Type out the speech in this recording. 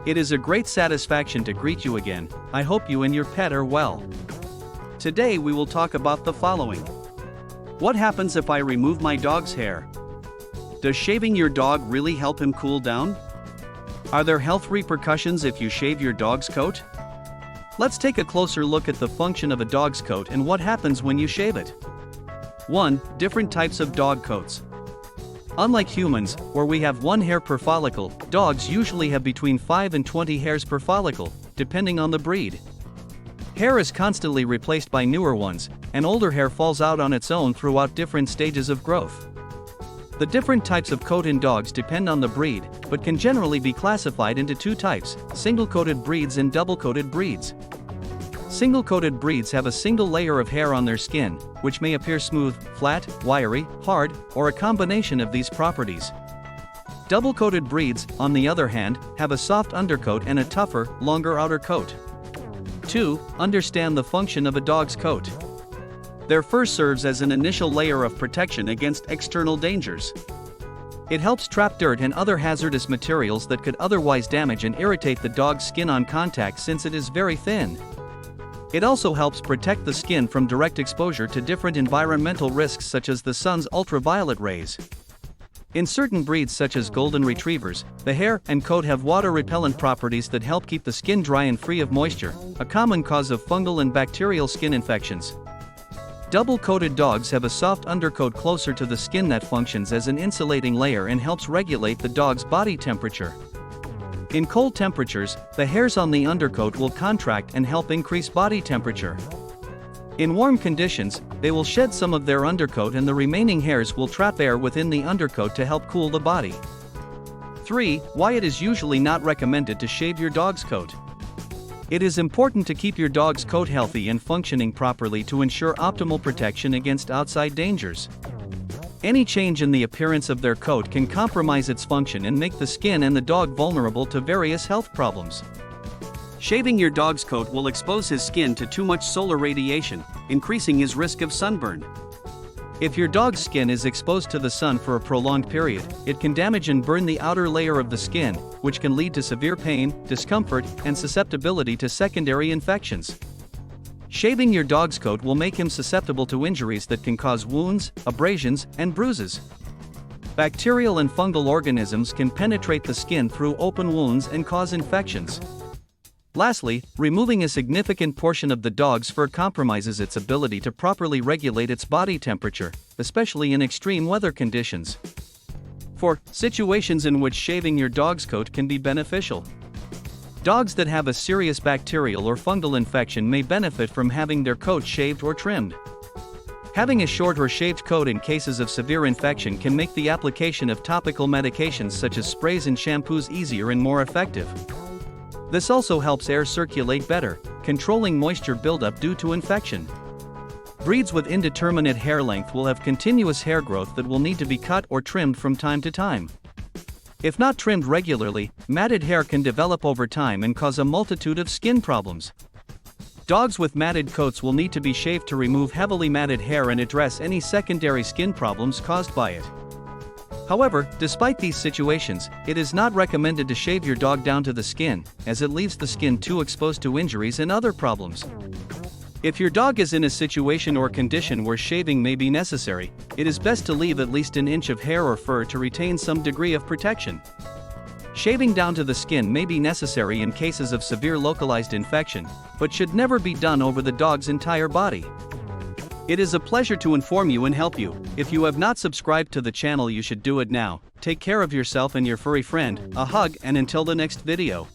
It is a great satisfaction to greet you again. I hope you and your pet are well. Today we will talk about the following. What happens if I remove my dog's hair? Does shaving your dog really help him cool down? Are there health repercussions if you shave your dog's coat? Let's take a closer look at the function of a dog's coat and what happens when you shave it. 1. Different types of dog coats. Unlike humans, where we have one hair per follicle, dogs usually have between 5 and 20 hairs per follicle, depending on the breed. Hair is constantly replaced by newer ones, and older hair falls out on its own throughout different stages of growth. The different types of coat in dogs depend on the breed, but can generally be classified into two types: single-coated breeds and double-coated breeds. Single-coated breeds have a single layer of hair on their skin, which may appear smooth, flat, wiry, hard, or a combination of these properties. Double-coated breeds, on the other hand, have a soft undercoat and a tougher, longer outer coat. 2. Understand the function of a dog's coat. Their fur serves as an initial layer of protection against external dangers. It helps trap dirt and other hazardous materials that could otherwise damage and irritate the dog's skin on contact, since it is very thin. It also helps protect the skin from direct exposure to different environmental risks such as the sun's ultraviolet rays. In certain breeds such as golden retrievers, the hair and coat have water-repellent properties that help keep the skin dry and free of moisture, a common cause of fungal and bacterial skin infections. Double-coated dogs have a soft undercoat closer to the skin that functions as an insulating layer and helps regulate the dog's body temperature. In cold temperatures, the hairs on the undercoat will contract and help increase body temperature. In warm conditions, they will shed some of their undercoat and the remaining hairs will trap air within the undercoat to help cool the body. 3. Why it is usually not recommended to shave your dog's coat. It is important to keep your dog's coat healthy and functioning properly to ensure optimal protection against outside dangers. Any change in the appearance of their coat can compromise its function and make the skin and the dog vulnerable to various health problems. Shaving your dog's coat will expose his skin to too much solar radiation, increasing his risk of sunburn. If your dog's skin is exposed to the sun for a prolonged period, it can damage and burn the outer layer of the skin, which can lead to severe pain, discomfort, and susceptibility to secondary infections. Shaving your dog's coat will make him susceptible to injuries that can cause wounds, abrasions, and bruises. Bacterial and fungal organisms can penetrate the skin through open wounds and cause infections. Lastly, removing a significant portion of the dog's fur compromises its ability to properly regulate its body temperature, especially in extreme weather conditions. 4. Situations in which shaving your dog's coat can be beneficial. Dogs that have a serious bacterial or fungal infection may benefit from having their coat shaved or trimmed. Having a short or shaved coat in cases of severe infection can make the application of topical medications such as sprays and shampoos easier and more effective. This also helps air circulate better, controlling moisture buildup due to infection. Breeds with indeterminate hair length will have continuous hair growth that will need to be cut or trimmed from time to time. If not trimmed regularly, matted hair can develop over time and cause a multitude of skin problems. Dogs with matted coats will need to be shaved to remove heavily matted hair and address any secondary skin problems caused by it. However, despite these situations, it is not recommended to shave your dog down to the skin, as it leaves the skin too exposed to injuries and other problems. If your dog is in a situation or condition where shaving may be necessary, it is best to leave at least an inch of hair or fur to retain some degree of protection. Shaving down to the skin may be necessary in cases of severe localized infection, but should never be done over the dog's entire body. It is a pleasure to inform you and help you. If you have not subscribed to the channel, you should do it now. Take care of yourself and your furry friend. A hug, and until the next video.